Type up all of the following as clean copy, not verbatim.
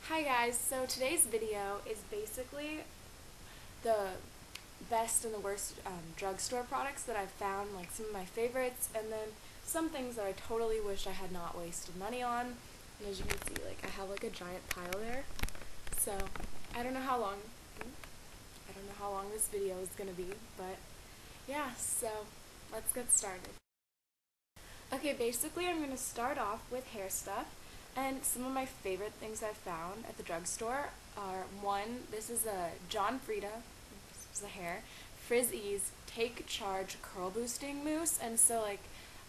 Hi guys, so today's video is basically the best and the worst drugstore products that I've found, like some of my favorites, and then some things that I totally wish I had not wasted money on. And as you can see, like I have like a giant pile there. So I don't know how long this video is gonna be, but yeah, so let's get started. Okay, basically I'm going to start off with hair stuff, and some of my favorite things I've found at the drugstore are, one, this is a John Frieda, this is the hair, Frizz Ease Take Charge Curl Boosting Mousse, and so like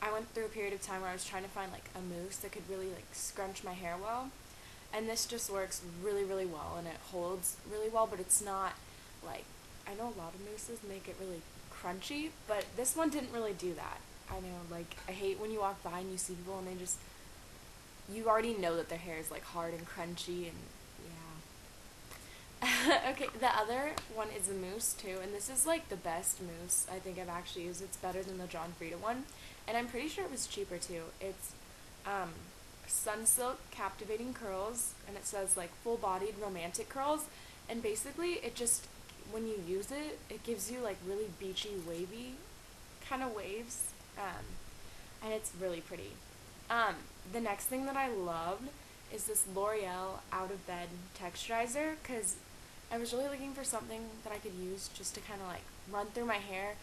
I went through a period of time where I was trying to find like a mousse that could really like scrunch my hair well, and this just works really really well, and it holds really well, but it's not like, I know a lot of mousses make it really crunchy, but this one didn't really do that. I know, like, I hate when you walk by and you see people and they just, you already know that their hair is like hard and crunchy, and yeah. Okay, the other one is a mousse too, and this is like the best mousse I think I've actually used. It's better than the John Frieda one, and I'm pretty sure it was cheaper too. It's um, Sunsilk Captivating Curls, and it says like full-bodied romantic curls, and basically it just, when you use it, it gives you like really beachy, wavy kind of waves, um, and it's really pretty. Um, the next thing that I loved is this L'Oreal Out of Bed Texturizer, because I was really looking for something that I could use just to kind of like run through my hair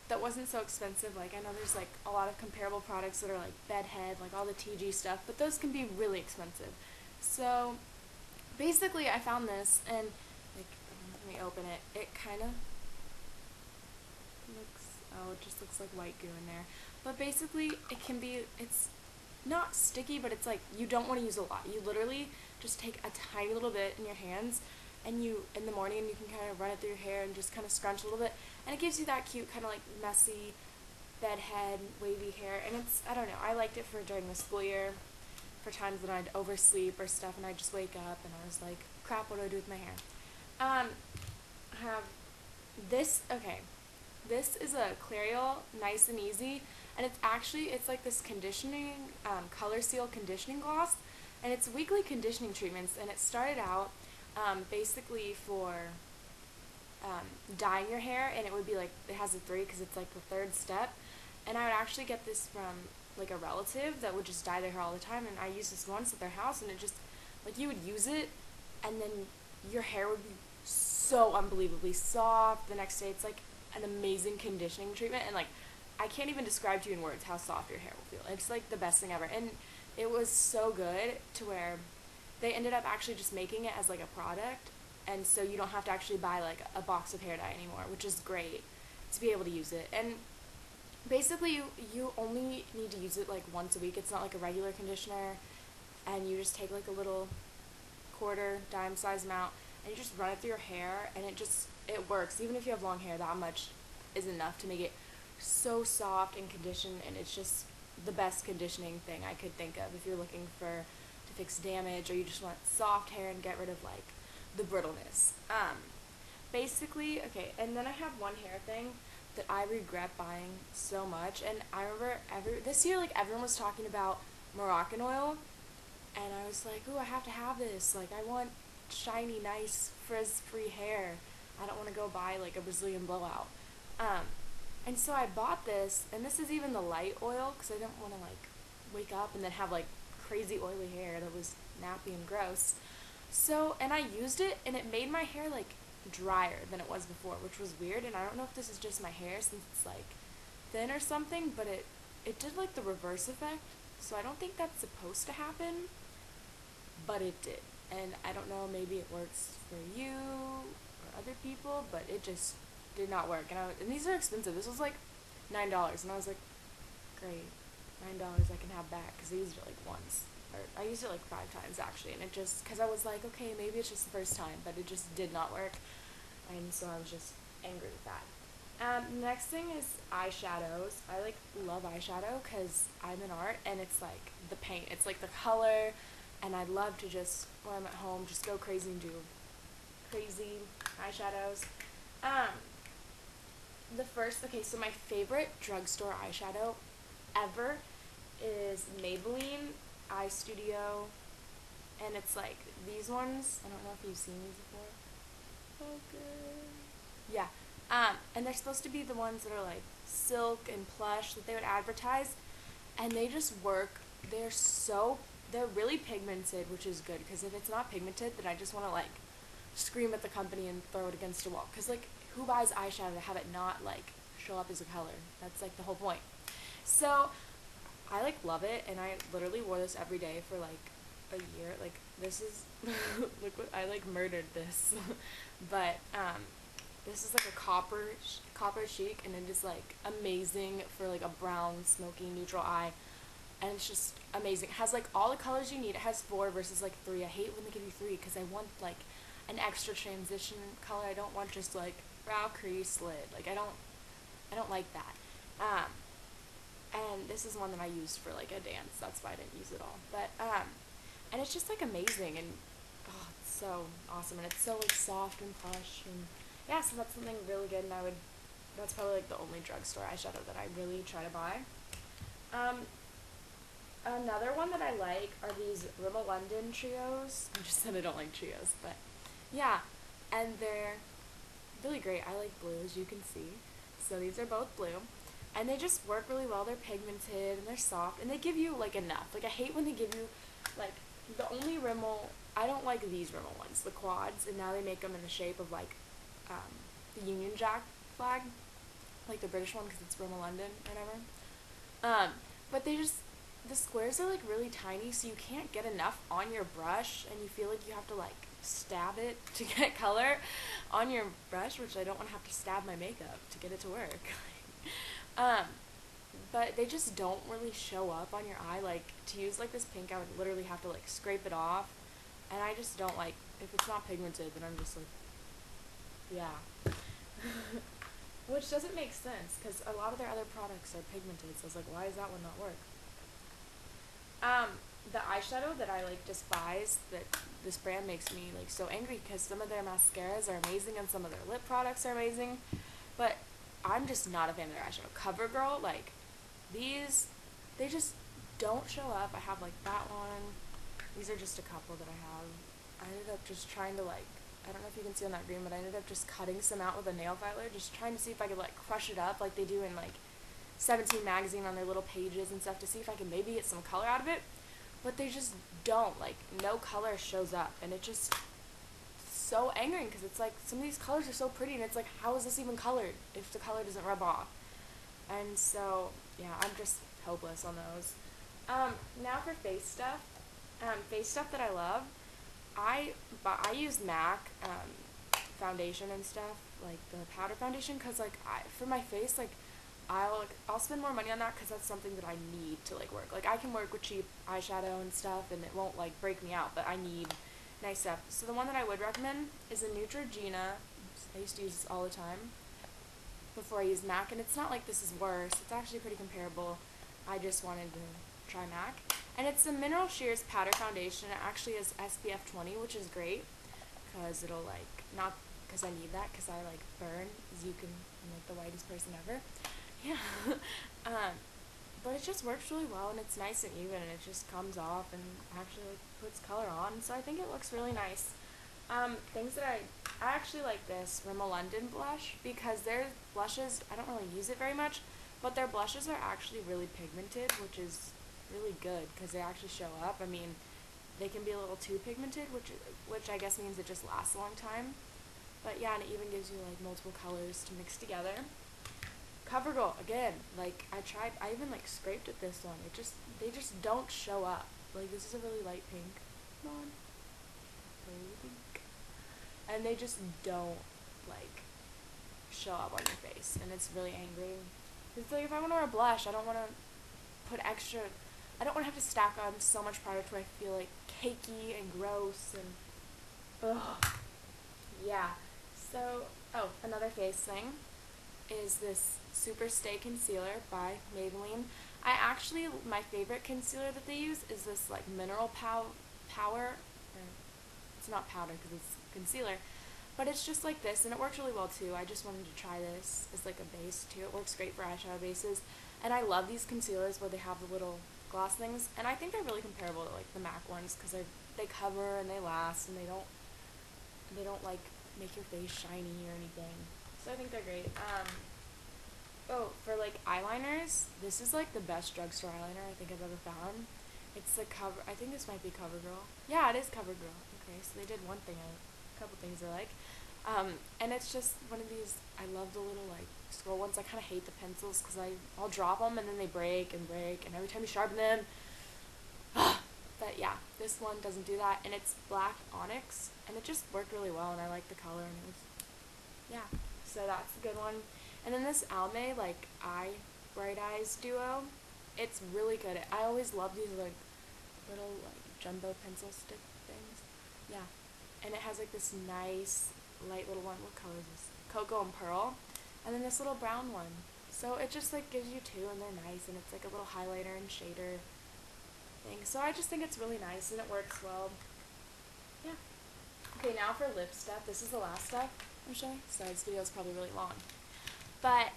that wasn't so expensive. Like, I know there's like a lot of comparable products that are like Bedhead, like all the TG stuff, but those can be really expensive. So basically I found this, and like, let me open it. It kind of looks, oh, it just looks like white goo in there. But basically, it can be, it's not sticky, but it's like, you don't want to use a lot. You literally just take a tiny little bit in your hands, and you, in the morning, you can kind of run it through your hair and just kind of scrunch a little bit, and it gives you that cute kind of like messy, bedhead, wavy hair, and it's, I don't know, I liked it for during the school year, for times when I'd oversleep or stuff, and I'd just wake up, and I was like, crap, what do I do with my hair? I have this, okay, this is a Clariol Nice and Easy, and it's actually, it's like this conditioning, Color Seal conditioning gloss, and it's weekly conditioning treatments, and it started out basically for dyeing your hair, and it would be like, it has a 3 because it's like the third step, and I would actually get this from like a relative that would just dye their hair all the time, and I used this once at their house, and it just, like, you would use it, and then your hair would be so unbelievably soft the next day. It's like an amazing conditioning treatment, and like, I can't even describe to you in words how soft your hair will feel. It's like the best thing ever, and it was so good to where they ended up actually just making it as like a product, and so you don't have to actually buy like a box of hair dye anymore, which is great to be able to use it. And basically you only need to use it like once a week. It's not like a regular conditioner, and you just take like a little quarter dime size amount, and you just run it through your hair, and it works. Even if you have long hair, that much is enough to make it so soft and conditioned, and it's just the best conditioning thing I could think of if you're looking for to fix damage, or you just want soft hair and get rid of like the brittleness. Basically, okay, and then I have one hair thing that I regret buying so much, and I remember this year, like, everyone was talking about Moroccan oil, and I was like, ooh, I have to have this. Like, I want shiny, nice, frizz-free hair. I don't want to go buy like a Brazilian blowout. Um, and so I bought this, and this is even the light oil, because I didn't want to like wake up and then have like crazy oily hair that was nappy and gross. So, and I used it, and it made my hair like drier than it was before, which was weird. And I don't know if this is just my hair since it's like thin or something, but it did like the reverse effect. So I don't think that's supposed to happen, but it did. And I don't know, maybe it works for you or other people, but it just did not work. And these are expensive. This was like $9, and I was like, great, $9 I can have back, because I used it like once, or I used it like 5 times actually, and it just, because I was like, okay, maybe it's just the first time, but it just did not work, and so I was just angry with that. Next thing is eyeshadows. I like love eyeshadow because I'm in art, and it's like the paint, it's like the color, and I love to just, when I'm at home, just go crazy and do crazy eyeshadows. Um, okay, so my favorite drugstore eyeshadow ever is Maybelline Eye Studio, and and it's like these ones. I don't know if you've seen these before. Oh, good. Yeah. And they're supposed to be the ones that are like silk and plush that they would advertise, and they just work. They're so they're really pigmented, which is good because if it's not pigmented, then I just want to like scream at the company and throw it against a wall. Cause like who buys eyeshadow to have it not like show up as a color? That's like the whole point. So I like love it, and I literally wore this every day for like a year. Like this is look what I like murdered this, but this is like a copper chic, and it is like amazing for like a brown smoky neutral eye, and it's just amazing. It has like all the colors you need. It has 4 versus like 3. I hate when they give you 3 because I want like an extra transition color. I don't want just like brow crease lid. Like I don't like that. And this is one that I used for like a dance. That's why I didn't use it all. But and it's just like amazing, and oh, it's so awesome, and it's so like soft and plush, and yeah. So that's something really good, and that's probably like the only drugstore eyeshadow that I really try to buy. Um, Another one that I like are these Rimmel London trios. I just said I don't like trios, but yeah, and they're really great. I like blue, as you can see. So these are both blue. And they just work really well. They're pigmented and they're soft, and they give you like enough. Like I hate when they give you like the only Rimmel. I don't like these Rimmel ones, the quads, and now they make them in the shape of like the Union Jack flag, like the British one because it's Rimmel London or whatever. But they just the squares are like really tiny, so you can't get enough on your brush, and you feel like you have to like stab it to get color on your brush, which I don't want to have to stab my makeup to get it to work. um, but they just don't really show up on your eye. Like to use like this pink, I would literally have to like scrape it off, and I just don't like if it's not pigmented. Then I'm just like, yeah. Which doesn't make sense because a lot of their other products are pigmented. So I was like, why does that one not work? The eyeshadow that I like despise that this brand makes me like so angry because some of their mascaras are amazing and some of their lip products are amazing, but I'm just not a fan of their eyeshadow. CoverGirl, like these, they just don't show up. I have like that one. These are just a couple that I have. I ended up just trying to like, I don't know if you can see on that green, but I ended up just cutting some out with a nail filer, just trying to see if I could like crush it up like they do in like 17 magazine on their little pages and stuff to see if I can maybe get some color out of it, but they just don't. Like no color shows up, and it just so angering because it's like some of these colors are so pretty, and it's like how is this even colored if the color doesn't rub off? And so yeah, I'm just hopeless on those. Now for face stuff that I love. I use MAC foundation and stuff, like the powder foundation, because like for my face, like I'll spend more money on that because that's something that I need to like work. Like I can work with cheap eyeshadow and stuff, and it won't like break me out, but I need nice stuff. So the one that I would recommend is a Neutrogena. I used to use this all the time before I used MAC, and it's not like this is worse. It's actually pretty comparable. I just wanted to try MAC. And it's the Mineral Shears Powder Foundation. It actually is SPF 20, which is great because it'll like, not because I need that, because I like burn, as you can, I'm like the whitest person ever. Yeah. But it just works really well, and it's nice and even, and it just comes off and actually like puts color on. So I think it looks really nice. Things that I actually like this Rimmel London blush because their blushes, I don't really use it very much, but their blushes are actually really pigmented, which is really good because they actually show up. I mean, they can be a little too pigmented, which I guess means it just lasts a long time. But yeah, and it even gives you like multiple colors to mix together. CoverGirl, again, like I even like scraped at this one. They just don't show up. Like this is a really light pink. Come on. Really pink. And they just don't like show up on your face, and it's really angry. It's like if I want to wear a blush, I don't want to put extra. I don't want to have to stack on so much product where I feel like cakey and gross and ugh. Yeah. So, oh, another face thing is this Super Stay Concealer by Maybelline. My favorite concealer that they use is this like mineral power. It's not powder because it's concealer, but it's just like this, and it works really well too. I just wanted to try this as like a base too. It works great for eyeshadow bases, and I love these concealers where they have the little gloss things, and I think they're really comparable to like the MAC ones because they cover and they last and they don't like make your face shiny or anything. So I think they're great. Oh, for like eyeliners, this is like the best drugstore eyeliner I think I've ever found. It's the Cover. I think this might be CoverGirl. Yeah, it is CoverGirl. Okay, so they did one thing, a couple things I like. And it's just one of these. I love the little like scroll ones. I kind of hate the pencils because I'll drop them and then they break and break, and every time you sharpen them, but yeah, this one doesn't do that, and it's black onyx, and it just worked really well, and I like the color, and it was, yeah, so that's a good one. And then this Almay, like, Bright Eyes Duo, it's really good. I always love these, like, little, like, jumbo pencil stick things. Yeah, and it has, like, this nice, light little one. What color is this? Cocoa and Pearl, and then this little brown one. So it just, like, gives you two, and they're nice, and it's, like, a little highlighter and shader thing. So I just think it's really nice and it works well. Yeah. Okay, now for lip stuff. This is the last step I'm showing. Sorry, this video is probably really long. But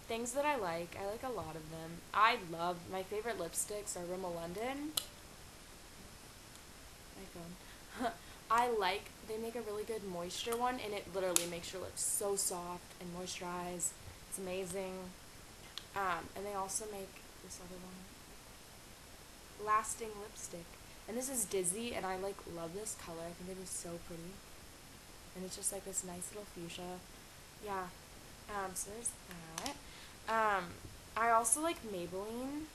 things that I like a lot of them. I love, my favorite lipsticks are Rimmel London. My phone. They make a really good moisture one, and it literally makes your lips so soft and moisturize. It's amazing. And they also make this other one, lasting lipstick, and this is Dizzy, and I like love this color. I think it is so pretty, and it's just like this nice little fuchsia. Yeah. So there's that. I also like Maybelline.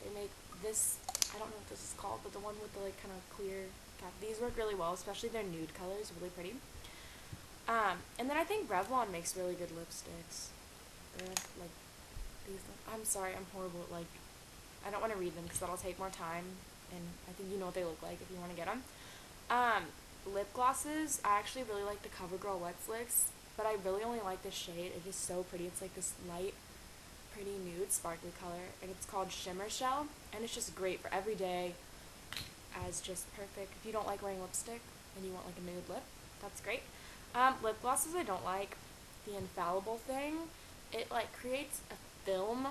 They make this, I don't know what this is called, but the one with the like kind of clear cap. These work really well, especially their nude colors, really pretty. And then I think Revlon makes really good lipsticks. They're like these. I'm sorry, I'm horrible at like, I don't want to read them because that'll take more time, and I think you know what they look like if you want to get them. Lip glosses, I actually really like the CoverGirl Wet Slicks, but I really only like this shade. It is so pretty. It's like this light, pretty nude, sparkly color, and it's called Shimmer Shell, and it's just great for every day as just perfect. If you don't like wearing lipstick and you want like a nude lip, that's great. Lip glosses I don't like. The Infallible thing, it like creates a film,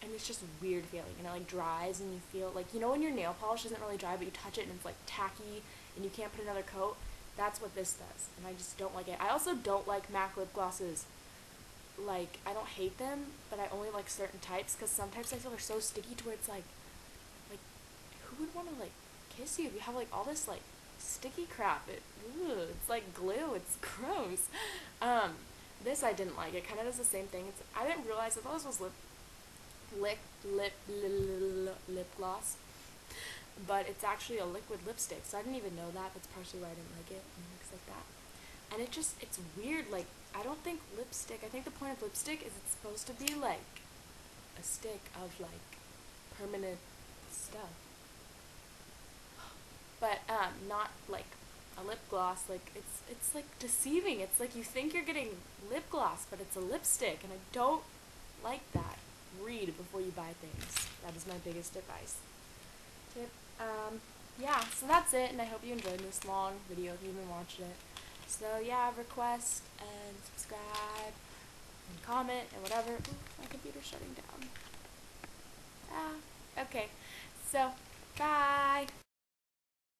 and it's just weird feeling, and it like dries, and you feel like, you know when your nail polish isn't really dry but you touch it and it's like tacky and you can't put another coat? That's what this does, and I just don't like it. I also don't like MAC lip glosses. Like, I don't hate them, but I only like certain types, because some types I feel are so sticky to where it's like who would want to like kiss you if you have like all this like sticky crap? It's like glue. It's gross. This I didn't like. It kind of does the same thing. I didn't realize, I thought this was lip gloss, but it's actually a liquid lipstick. So I didn't even know that. That's partially why I didn't like it. And it looks like that. And it's weird. Like, I don't think lipstick. I think the point of lipstick is it's supposed to be like a stick of like permanent stuff, but not like a lip gloss. Like, it's like deceiving. It's like you think you're getting lip gloss, but it's a lipstick, and I don't like that. Read before you buy things. That is my biggest advice. Tip. Yeah, so that's it, and I hope you enjoyed this long video if you even watched it. So yeah, request and subscribe and comment and whatever. Ooh, my computer's shutting down. Okay. So, bye!